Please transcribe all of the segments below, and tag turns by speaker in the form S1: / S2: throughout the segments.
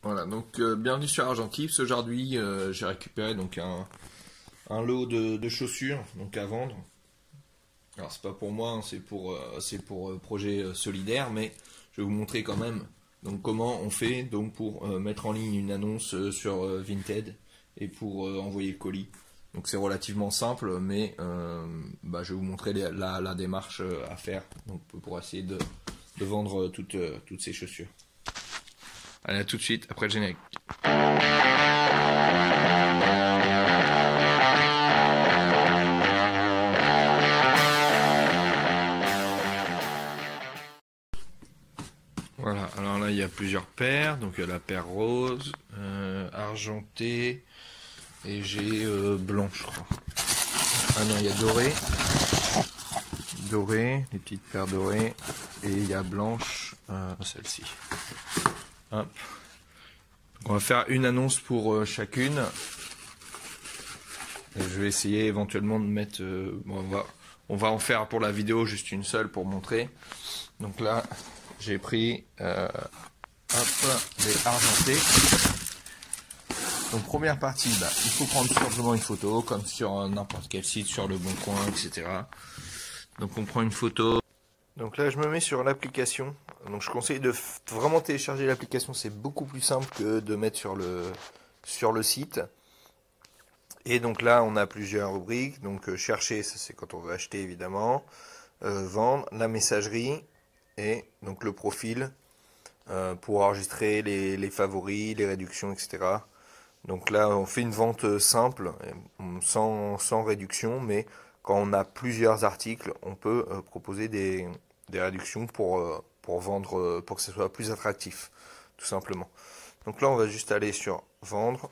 S1: Voilà, donc bienvenue sur Argentips. Aujourd'hui, j'ai récupéré donc un lot de chaussures donc à vendre. Alors c'est pas pour moi, hein, c'est pour projet solidaire, mais je vais vous montrer quand même donc comment on fait donc pour mettre en ligne une annonce sur Vinted et pour envoyer le colis. Donc c'est relativement simple, mais je vais vous montrer la démarche à faire donc pour essayer de vendre toutes ces chaussures. Allez, à tout de suite après le générique. Voilà, alors là il y a plusieurs paires, donc il y a la paire rose, argentée et j'ai blanc je crois. Ah non, il y a doré, les petites paires dorées, et il y a blanche, celle-ci. Hop. Donc on va faire une annonce pour chacune. Et je vais essayer éventuellement de mettre, on va en faire pour la vidéo juste une seule pour montrer. Donc là j'ai pris les argentés. Donc première partie, il faut prendre simplement une photo, comme sur n'importe quel site, sur le Bon Coin, etc. Donc on prend une photo. Donc là je me mets sur l'application. Donc je conseille de vraiment télécharger l'application, c'est beaucoup plus simple que de mettre sur le site. Et donc là on a plusieurs rubriques. Donc chercher, ça c'est quand on veut acheter évidemment. Vendre, la messagerie et donc le profil pour enregistrer les favoris, les réductions, etc. Donc là, on fait une vente simple, sans réduction, mais quand on a plusieurs articles, on peut proposer des réductions pour vendre, pour que ce soit plus attractif, tout simplement. Donc là, on va juste aller sur vendre,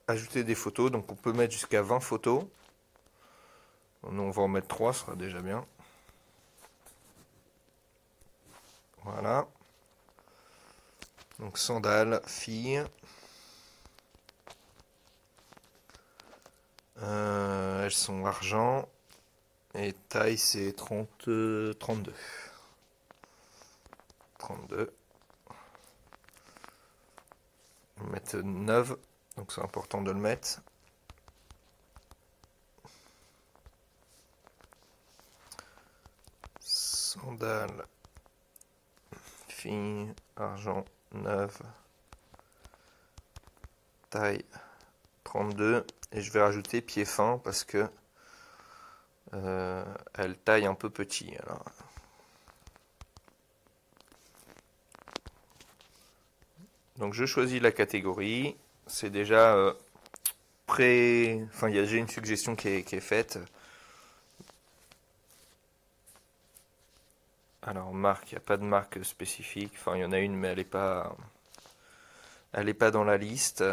S1: ajouter des photos, donc on peut mettre jusqu'à 20 photos. Nous, on va en mettre 3, ce sera déjà bien. Voilà. Donc sandales, filles. Elles sont argent et taille c'est 32. 32. On va mettre 9, donc c'est important de le mettre. Sandales, fille, argent, 9, taille 32. Et je vais rajouter pied fin parce que elle taille un peu petit. Alors. Donc je choisis la catégorie. C'est déjà enfin il y a déjà une suggestion qui est faite. Alors marque, il n'y a pas de marque spécifique. Enfin il y en a une mais elle n'est pas dans la liste.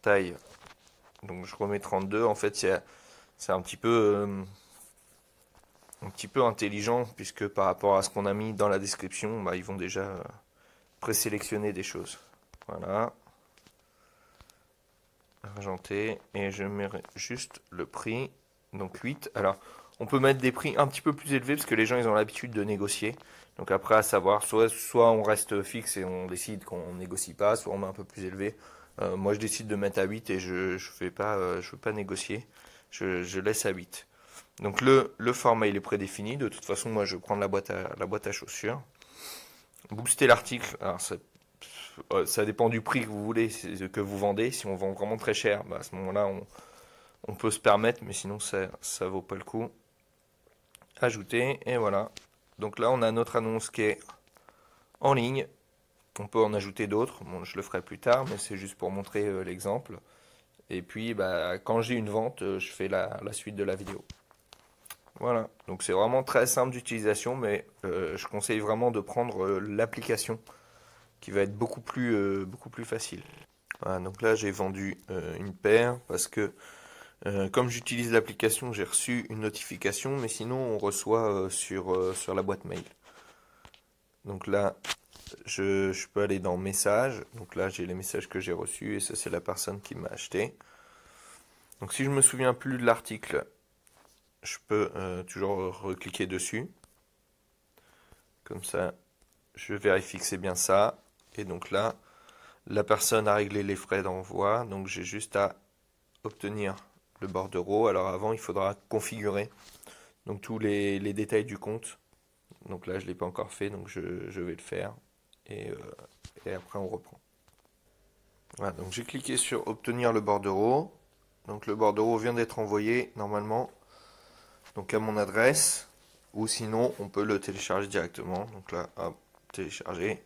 S1: Taille. Donc je remets 32. En fait c'est un petit peu intelligent puisque par rapport à ce qu'on a mis dans la description, ils vont déjà présélectionner des choses. Voilà. Argenté. Et je mets juste le prix. Donc 8. Alors on peut mettre des prix un petit peu plus élevés parce que les gens ils ont l'habitude de négocier. Donc après à savoir, soit on reste fixe et on décide qu'on négocie pas, soit on met un peu plus élevé. Moi je décide de mettre à 8 et je veux pas négocier. Je laisse à 8. Donc le format il est prédéfini. De toute façon moi je vais prendre la boîte à chaussures. Booster l'article. Alors ça dépend du prix que vous voulez, que vous vendez. Si on vend vraiment très cher, à ce moment-là on peut se permettre, mais sinon ça vaut pas le coup. Ajouter et voilà. Donc là on a notre annonce qui est en ligne. On peut en ajouter d'autres. Bon, je le ferai plus tard, mais c'est juste pour montrer l'exemple. Et puis quand j'ai une vente, je fais la suite de la vidéo. Voilà, donc c'est vraiment très simple d'utilisation, mais je conseille vraiment de prendre l'application qui va être beaucoup plus facile. Voilà, donc là j'ai vendu une paire parce que comme j'utilise l'application, j'ai reçu une notification, mais sinon on reçoit sur la boîte mail. Donc là, je peux aller dans messages. Donc là j'ai les messages que j'ai reçus et ça c'est la personne qui m'a acheté. Donc si je me souviens plus de l'article, je peux toujours recliquer dessus. Comme ça, je vérifie que c'est bien ça. Et donc là, La personne a réglé les frais d'envoi, donc j'ai juste à obtenir le bordereau. Alors avant, il faudra configurer donc tous les détails du compte. Donc là, je ne l'ai pas encore fait, donc je vais le faire. Et, euh, et après, on reprend. Voilà, donc j'ai cliqué sur obtenir le bordereau. Donc le bordereau vient d'être envoyé normalement donc à mon adresse. Ou sinon, on peut le télécharger directement. Donc là, hop, télécharger.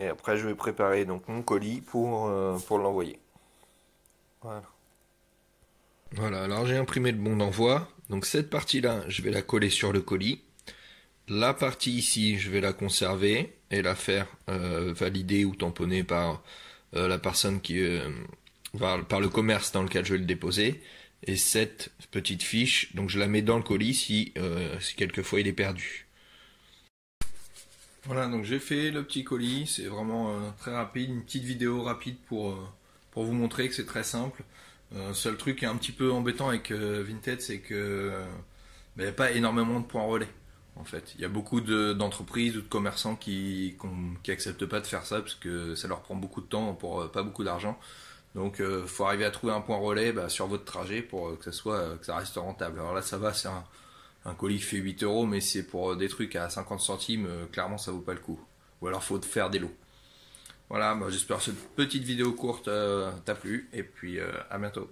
S1: Et après, je vais préparer donc mon colis pour l'envoyer. Voilà. Voilà, alors j'ai imprimé le bon d'envoi. Donc cette partie-là, je vais la coller sur le colis. La partie ici, je vais la conserver et la faire valider ou tamponner par la personne par le commerce dans lequel je vais le déposer. Et cette petite fiche, donc je la mets dans le colis si quelquefois il est perdu. Voilà, donc j'ai fait le petit colis, c'est vraiment très rapide, une petite vidéo rapide pour vous montrer que c'est très simple. Seul truc qui est un petit peu embêtant avec Vinted, c'est que il n'y a pas énormément de points relais. En fait, il y a beaucoup d'entreprises ou de commerçants qui acceptent pas de faire ça parce que ça leur prend beaucoup de temps pour pas beaucoup d'argent. Donc, faut arriver à trouver un point relais sur votre trajet pour que ça reste rentable. Alors là, ça va, c'est un colis qui fait 8 euros, mais c'est pour des trucs à 50 centimes, clairement ça vaut pas le coup. Ou alors faut faire des lots. Voilà, j'espère que cette petite vidéo courte t'a plu, et puis à bientôt.